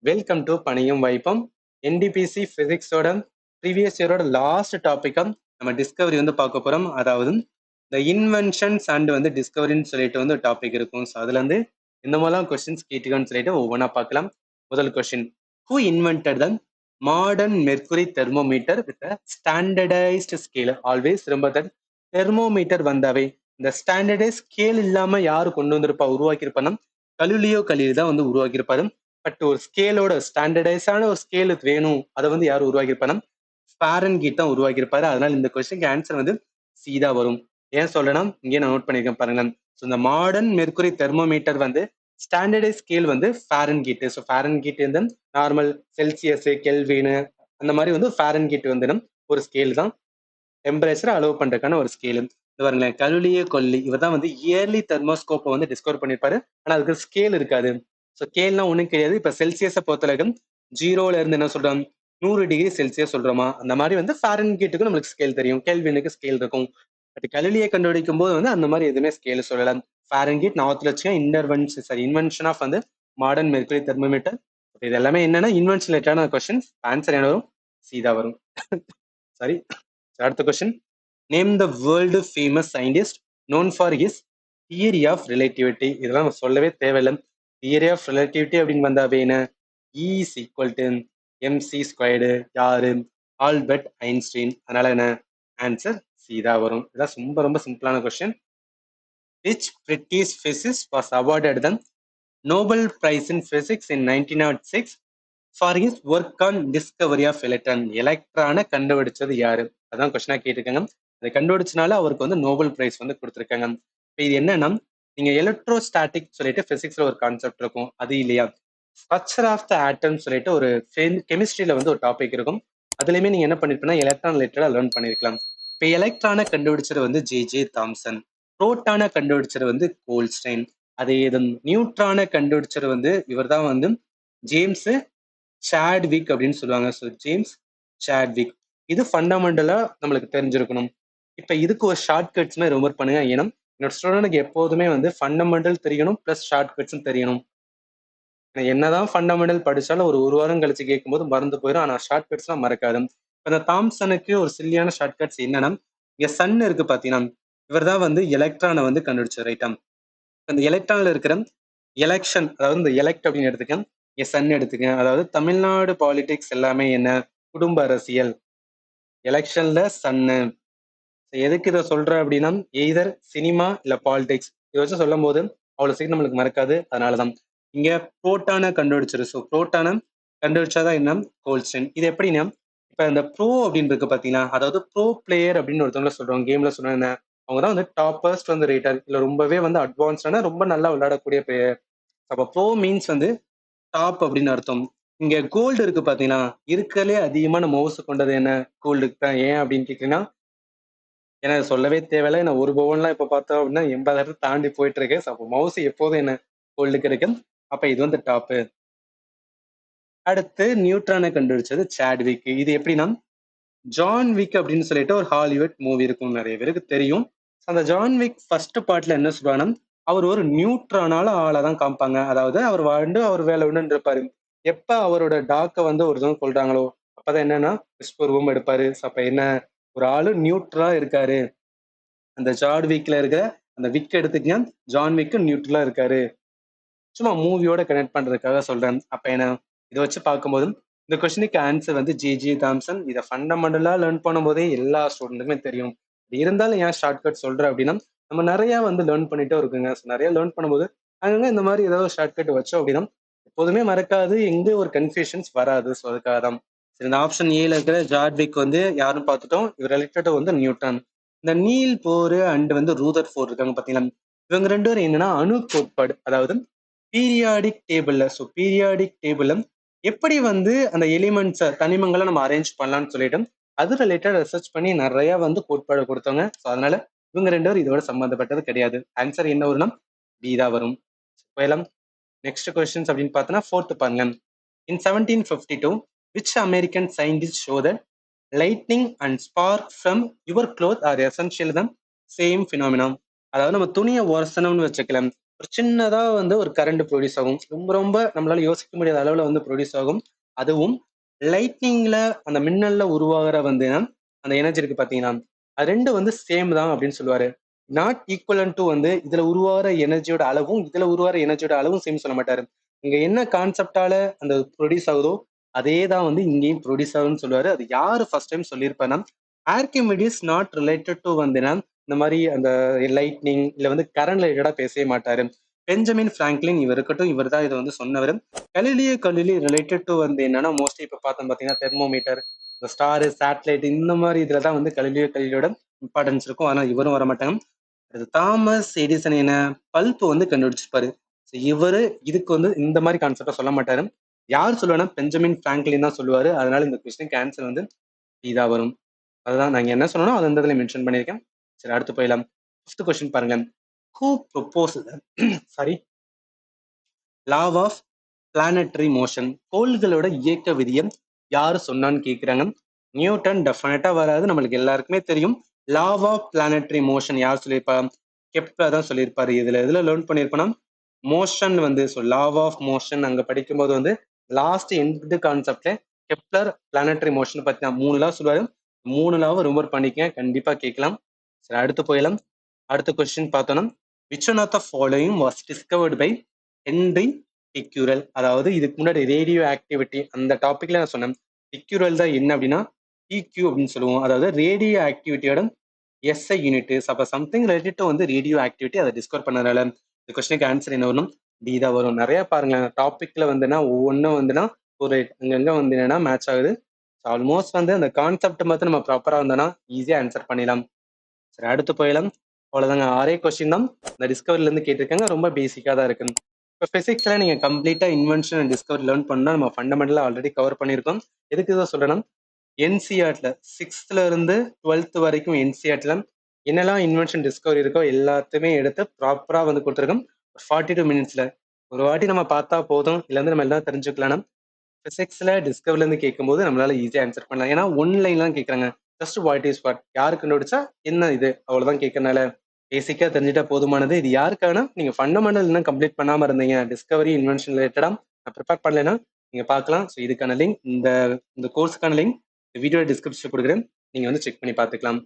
Welcome to பணியும் வைப்பம். NTPC பிசிக்ஸோட previous இயரோட last டாபிக்கம் நம்ம Discovery வந்து பார்க்க போறோம். அதாவது இந்த இன்வென்ஷன்ஸ் அண்ட் வந்து டிஸ்கவரின்னு சொல்லிட்டு வந்து டாபிக் இருக்கும். ஸோ அதுல இருந்து இந்த மாதிரிலாம் கொஸ்டின்ஸ் கேட்டுக்கன்னு சொல்லிட்டு ஒவ்வொன்றா பார்க்கலாம். முதல் question, who invented the modern mercury thermometer with standardised scale? Always ரொம்ப தட் தெர்மோமீட்டர் வந்தாவே இந்த ஸ்டாண்டர்டைஸ் ஸ்கேல் இல்லாம யாரு கொண்டு வந்திருப்பா, உருவாக்கியிருப்பானா கலிலியோ கலீலி தான் வந்து உருவாக்கியிருப்பாரு. பட் ஒரு ஸ்கேலோட ஸ்டாண்டர்டைஸான ஒரு ஸ்கேல் வேணும், அதை வந்து யார் உருவாக்கியிருப்பானா ஃபாரன்ஹீட் தான் உருவாக்கியிருப்பாரு. அதனால இந்த கொஸ்டினுக்கு ஆன்சர் வந்து சீதா வரும். ஏன் சொல்லணும், இங்கே நான் நோட் பண்ணியிருக்கேன் பாருங்க. ஸோ இந்த மாடர்ன் மெர்குரி தெர்மோமீட்டர் வந்து ஸ்டாண்டர்டைஸ் ஸ்கேல் வந்து ஃபாரன்ஹீட். ஸோ ஃபாரன்ஹீட் வந்து நார்மல் செல்சியஸ், கெல்வின் அந்த மாதிரி வந்து ஃபாரன்ஹீட் வந்து ஒரு ஸ்கேல் தான், டெம்பரேச்சரை அலோவ் பண்றதுக்கான ஒரு ஸ்கேல். இது பாருங்களேன், கலுலிய கொல்லி இவர் தான் வந்து இயர்லி தெர்மோஸ்கோப்பை வந்து டிஸ்கவர் பண்ணியிருப்பாரு. ஆனா அதுக்கு ஸ்கேல் இருக்காது. ஸோ ஸ்கேல்னா ஒன்றும் கிடையாது. இப்போ செல்சியஸை பொறுத்தளவுக்கு 0ல இருந்து என்ன சொல்றோம், 100 டிகிரி செல்சியஸ் சொல்றோமா, அந்த மாதிரி வந்து ஃபாரன்ஹீட்டுக்கு நம்மளுக்கு ஸ்கேல் தெரியும், கெல்வினுக்கு ஸ்கேல் இருக்கும். பட் கலிலியை கண்டுபிடிக்கும் போது வந்து அந்த மாதிரி எதுவுமே ஸ்கேல் சொல்லலாம். ஃபாரன்ஹீட் நார்த்ல வச்சுக்க இன்வென்ஷன் ஆஃப் வந்து மாடர்ன் மெர்குரி தெர்மோமீட்டர். இது எல்லாமே என்னன்னா இன்வென்ஷன் ரிலேட்டடான கொஸ்டின். ஆன்சர் என்ன வரும், சீதா வரும். சாரி. அடுத்த question, name the world famous scientist known for his theory of relativity. இதெல்லாம் நம்ம சொல்லவே தேவையில்லை. தியரி ஆஃப் ரிலேட்டிவிட்டி அப்படின்னு வந்தாவே என்ன, E is equal to mc squared. யாரு, ஆல்பர்ட் ஐன்ஸ்டீன். அதனால என்ன ஆன்சர் சீதா வரும். இதான் ரொம்ப ரொம்ப சிம்பிளான question. Which British physicist was awarded the Nobel prize in physics in 1906 for his work on discovery of electron? எலக்ட்ரானை கண்டுபிடிச்சது யாரு, அதான் கொஸ்டினா கேட்டிருக்காங்க. அதை கண்டுபிடிச்சனால அவருக்கு வந்து நோபல் பிரைஸ் வந்து கொடுத்துருக்காங்க. இப்போ இது என்னன்னா, நீங்க எலக்ட்ரோஸ்டாட்டிக் சொல்லிட்டு பிசிக்ஸ்ல ஒரு கான்செப்ட் இருக்கும், அது இல்லையா ஸ்ட்ரக்சர் ஆஃப் த ஆட்டம் சொல்லிட்டு ஒரு கெமிஸ்ட்ரியில வந்து ஒரு டாபிக் இருக்கும். அதுலயுமே நீங்க என்ன பண்ணிருப்பீங்கன்னா எலக்ட்ரான் ரிலேட்டடா லேர்ன் பண்ணிருக்கலாம். இப்போ எலக்ட்ரானை கண்டுபிடிச்சது வந்து ஜே தாம்சன், புரோட்டானை கண்டுபிடிச்சது வந்து கோல்ஸ்டைன், அதே இது நியூட்ரானை கண்டுபிடிச்சது வந்து இவர் தான் வந்து ஜேம்ஸ் சாட்விக் அப்படின்னு சொல்லுவாங்க. So James Chadwick. இது ஃபண்டமெண்டலா நம்மளுக்கு தெரிஞ்சிருக்கணும். இப்போ இதுக்கு ஒரு ஷார்ட் கட்ஸ்மே ரொம்ப பண்ணுங்க. ஏன்னா என்னோட ஸ்டூடெண்ட்டுக்கு எப்போதுமே வந்து ஃபண்டமெண்டல் தெரியணும் பிளஸ் ஷார்ட் கட்ஸும் தெரியணும். என்னதான் ஃபண்டமெண்டல் படிச்சாலும் ஒரு வாரம் கழிச்சு கேட்கும்போது மறந்து போயிடும். ஆனா ஷார்ட் கட்ஸ்லாம் மறக்காது. அந்த தாம்சனுக்கு ஒரு சில்லியான ஷார்ட் கட்ஸ் என்னன்னா, இங்க சன் இருக்கு பாத்தீங்கன்னா, இவர் தான் வந்து எலக்ட்ரானை வந்து கண்டுபிடிச்சார், ரைட்டா? அந்த எலக்ட்ரான்ல இருக்கிற எலெக்ஷன், அதாவது இந்த எலெக்ட் அப்படின்னு எடுத்துக்க, இங்க சன் எடுத்துக்க. அதாவது தமிழ்நாடு பாலிடிக்ஸ் எல்லாமே என்ன, குடும்ப அரசியல். எலெக்ஷன்ல சன்னு. எதுக்கு இதை சொல்றேன் அப்படின்னா, எய்தர் சினிமா இல்ல பாலிடிக்ஸ் இதை வச்சு சொல்லும் போது அவ்வளவு சீக்கிரம் நம்மளுக்கு மறக்காது. அதனாலதான் இங்க புரோட்டானை கண்டுபிடிச்சிரு. ஸோ புரோட்டானை கண்டுபிடிச்சாதான் என்ன, கோல்ஸ்டன். இது எப்படின்னா, இப்ப இந்த ப்ரோ அப்படின்னு இருக்கு பாத்தீங்கன்னா, அதாவது ப்ரோ பிளேயர் அப்படின்னு ஒருத்தவங்க சொல்றோம் கேம்ல சொல்றாங்க என்ன, அவங்க தான் வந்து டாப்பர்ஸ்ட் வந்து ரேட்டர் இல்ல ரொம்பவே வந்து அட்வான்ஸ்டான ரொம்ப நல்லா விளையாடக்கூடிய பிளேயர். அப்ப ப்ரோ மீன்ஸ் வந்து டாப் அப்படின்னு அர்த்தம். இங்க கோல்டு இருக்கு பாத்தீங்கன்னா, இருக்கலே அதிகமான மவுஸ் கொண்டது என்ன, கோல்டுக்கு தான். ஏன் அப்படின்னு கேட்டீங்கன்னா, ஏன்னா சொல்லவே தேவையில்லை. நான் ஒரு பவன்லாம் இப்ப பார்த்தோம் அப்படின்னா 80,000 தாண்டி போயிட்டு இருக்கு. அப்போ மவுஸ் எப்போதும் என்ன, கோல்டுக்கு இருக்கு. அப்ப இது வந்து டாப்பு. அடுத்து நியூட்ரானை கண்டுபிடிச்சது சாட்விக். இது எப்படின்னா, ஜான் விக் அப்படின்னு சொல்லிட்டு ஒரு ஹாலிவுட் மூவி இருக்கும், நிறைய பேருக்கு தெரியும். அந்த ஜான் விக் ஃபர்ஸ்ட் பார்ட்ல என்ன சொல்றாங்கன்னா, அவர் ஒரு நியூட்ரானால ஆளை தான் காமிப்பாங்க. அதாவது அவர் வாழ்ந்து அவர் வேலை உண்டு இருப்பாரு. எப்ப அவரோட டாக்கை வந்து ஒருத்தவங்க கொள்றாங்களோ அப்பதான் என்னன்னா விஸ்வரூபம் எடுப்பாரு. அப்ப என்ன, ஒரு ஆளு நியூட்ரலா இருக்காரு. அந்த ஜான் விக்ல இருக்கிற அந்த விக் எடுத்துக்கங்க, ஜான் விக் நியூட்ரலா இருக்காரு. சும்மா மூவியோட கனெக்ட் பண்றதுக்காக சொல்றேன். அப்ப என்ன, இதை வச்சு பார்க்கும்போது இந்த கொஸ்டினுக்கு ஆன்சர் வந்து ஜே தாம்சன். இதை ஃபண்டமெண்டலா லேர்ன் பண்ணும்போதே எல்லா ஸ்டூடெண்ட்டுக்குமே தெரியும். இருந்தாலும் ஏன் ஷார்ட் கட் சொல்றேன் அப்படின்னா, நம்ம நிறைய வந்து லேர்ன் பண்ணிட்டே இருக்குங்க. நிறைய லேர்ன் பண்ணும்போது அங்கங்க இந்த மாதிரி ஏதாவது ஷார்ட் கட் வச்சோம் அப்படின்னா எப்போதுமே மறக்காது, எங்க ஒரு கன்ஃபியூஷன்ஸ் வராது. ஸோ அதுக்காக தான். சரி, இந்த ஆப்ஷன் ஏல இருக்கிற ஜார்விக் வந்து யாருன்னு பார்த்துட்டோம். இவர் ரிலேட்டட் வந்து நியூட்டன். இந்த நீல் போர் அண்ட் வந்து ரூதர் ஃபோர் இருக்காங்க பாத்தீங்களா, இவங்க ரெண்டு பேரும் என்னன்னா அணு கோட்பாடு, அதாவது பீரியாடிக் டேபிள்ல. ஸோ பீரியாடிக் டேபிள்ல எப்படி வந்து அந்த எலிமெண்ட்ஸ் தனிமங்களை நம்ம அரேஞ்ச் பண்ணலாம்னு சொல்லிட்டு அது ரிலேட்டட் ரிசர்ச் பண்ணி நிறைய வந்து கோட்பாடு கொடுத்தவங்க. ஸோ அதனால இவங்க ரெண்டு பேரும் இதோட சம்பந்தப்பட்டது கிடையாது. ஆன்சர் என்ன வரும்னா பி தான் வரும். போயலாம் நெக்ஸ்ட் கொஸ்டின்ஸ் அப்படின்னு பார்த்தோன்னா, ஃபோர்த் பாருங்க. இன் 1752 which American scientist show that lightning and spark from your cloth are essentially the same phenomenon? அதாவது நம்ம துணியை உரசனம்னு வச்சுக்கலாம். ஒரு சின்னதா வந்து ஒரு கரண்ட் ப்ரொடியூஸ் ஆகும். ரொம்ப ரொம்ப நம்மளால யோசிக்க முடியாத அளவுல வந்து ப்ரொடியூஸ் ஆகும். அதுவும் லைட்னிங்ல அந்த மின்னல்ல உருவாகுற வந்து அந்த எனர்ஜி இருக்கு பாத்தீங்கன்னா, அது 2 வந்து சேம் தான் அப்படின்னு சொல்லுவாரு. நாட் ஈக்குவலன்ட் டு வந்து இதுல உருவாகிற எனர்ஜியோட அளவும், இதுல உருவாகிற எனர்ஜியோட அளவும் சேம் சொல்ல மாட்டாரு. இங்க என்ன கான்செப்டால அந்த ப்ரொடியூஸ் ஆகுதோ, அதே தான் வந்து இங்கேயும் ப்ரொடியூஸ் ஆகும்னு சொல்லுவாரு. அது யாரு ஃபர்ஸ்ட் டைம் சொல்லியிருப்பாருன்னா, ஆர்க்கிமிடிஸ் நாட் ரிலேட்டட் டு வந்து இந்த மாதிரி அந்த லைட்னிங் இல்ல வந்து கரண்ட் ரிலேட்டடா பேசவே மாட்டாரு. பெஞ்சமின் பிராங்க்லின் இவர் இருக்கட்டும், இவர் தான் இதை வந்து சொன்னவர். கலிலியோ கலிலி ரிலேட்டட் டு வந்து என்னன்னா மோஸ்ட்லி இப்ப பார்த்தோம் பாத்தீங்கன்னா தெர்மோமீட்டர், இந்த ஸ்டாரு, சேட்டலைட் இந்த மாதிரி இதுலதான் வந்து கலிலியோ கலிலியோட இம்பார்ட்டன்ஸ் இருக்கும். ஆனா இவரும் வர மாட்டாங்க. அது தாமஸ் எடிசன் என்ன பல்ப் வந்து கண்டுபிடிச்சிருப்பாரு. So இவரு இதுக்கு வந்து இந்த மாதிரி கான்செப்டா சொல்ல மாட்டாரு. யார் சொல்லுவேன்னா பெஞ்சமின் பிராங்க்லின் தான் சொல்லுவாரு. அதனால இந்த கொஸ்டினுக்கு ஆன்சர் வந்து இதா வரும். அதுதான் நாங்க என்ன சொன்னோம் அது இந்த இதுல மென்ஷன் பண்ணியிருக்கேன். சரி அடுத்து போயிடலாம். 5th கொஸ்டின் பாருங்க. Who propose sorry law of planetary motion, கோள்களோட இயக்க விதியை யாரு சொன்னான்னு கேக்குறாங்க. நியூட்டன் டெஃபினட்டா வராது, நம்மளுக்கு எல்லாருக்குமே தெரியும். லா ஆஃப் பிளானட்டரி மோஷன் யார் சொல்லியிருப்பா? கெப்லர் தான் சொல்லியிருப்பாரு. எதுல லேர்ன் பண்ணியிருப்போம்னா மோஷன் வந்து லா ஆஃப் மோஷன் அங்க படிக்கும்போது வந்து லாஸ்ட் எண்ட் கான்செப்ட்ல கெப்லர் பிளானட்டரி மோஷன் பத்தி நான் 3 லா சொல்லுவாரு. 3 லாவும் ரிமூவ் பண்ணிக்க, கண்டிப்பா கேட்கலாம். சரி அடுத்து போயிடலாம். அடுத்த கொஸ்டின் பார்த்தோம்னா which one of the following was discovered by Henry Becquerel. அதாவது இதுக்கு முன்னாடி ரேடியோ ஆக்டிவிட்டி அந்த டாபிக்ல நான் சொன்னேன். பிக்யூரல் தான் என்ன அப்படின்னா பிக்யூ அப்படின்னு சொல்லுவோம். அதாவது ரேடியோ ஆக்டிவிட்டியோட எஸ்ஐ யூனிட். அப்ப சம்திங் ரிலேட்டட் வந்து ரேடியோ ஆக்டிவிட்டி அதை டிஸ்கவர் பண்ணனால இந்த கொஸ்டினுக்கு ஆன்சர் என்ன வரும்? டி தான் வரும். நிறைய பாருங்க டாபிக்ல வந்துன்னா ஒவ்வொன்றும் வந்துன்னா ஒரு அங்கங்க வந்து என்னன்னா மேட்ச் ஆகுது. ஆல்மோஸ்ட் வந்து அந்த கான்செப்ட் மட்டும் நம்ம ப்ராப்பரா வந்தோம்னா ஈஸியா ஆன்சர் பண்ணிடலாம். சரி அடுத்து போயிடலாம். அவ்வளவுதாங்க, 6 கொஸ்டின் தான் இந்த டிஸ்கவரில இருந்து கேட்டிருக்காங்க. ரொம்ப பேசிக்கா தான் இருக்கு. இப்போ பிசிக்ஸ்ல நீங்க கம்ப்ளீட்டா இன்வென்ஷன் அண்ட் டிஸ்கவரி லேர்ன் பண்ணா நம்ம ஃபண்டமெண்டலா ஆல்ரெடி கவர் பண்ணியிருக்கோம். எதுக்கு இதை சொல்றேன்னா என்சிஆர்ட்ல 6th இருந்து 12th வரைக்கும் என்சிஆர்ட்ல என்னெல்லாம் இன்வென்ஷன் டிஸ்கவரி இருக்கோ எல்லாத்தையுமே எடுத்து ப்ராப்பரா வந்து கொடுத்துருக்கோம். 42 மினிட்ஸ்ல ஒரு வாட்டி நம்ம பார்த்தா போதும். இதுல இருந்து நம்ம எல்லாம் தெரிஞ்சுக்கலாம். பிசிக்ஸ்ல டிஸ்கவரில இருந்து கேட்கும்போது நம்மளால ஈஸியா ஆன்சர் பண்ணலாம். ஏன்னா ஒன் லைன் தான் கேட்கறாங்க. ஜஸ்ட் வாட் இஸ் வாட், யாரு கண்டுபிடிச்சா என்ன இது, அவ்வளவுதான் கேட்கறனால பேசிக்கா தெரிஞ்சுட்டா போதுமானது. இது யாருக்கான நீங்க ஃபண்டமெண்டல் இன்னும் கம்ப்ளீட் பண்ணாம இருந்தீங்க, டிஸ்கவரி இன்வென்ஷன் ரிலேட்டடா நான் ப்ரிப்பேர் பண்ணலைன்னா நீங்க பார்க்கலாம். ஸோ இதுக்கான லிங்க் இந்த கோர்ஸுக்கான லிங்க் வீடியோ டிஸ்கிரிப்ஷன் கொடுக்குறேன். நீங்க வந்து செக் பண்ணி பார்த்துக்கலாம்.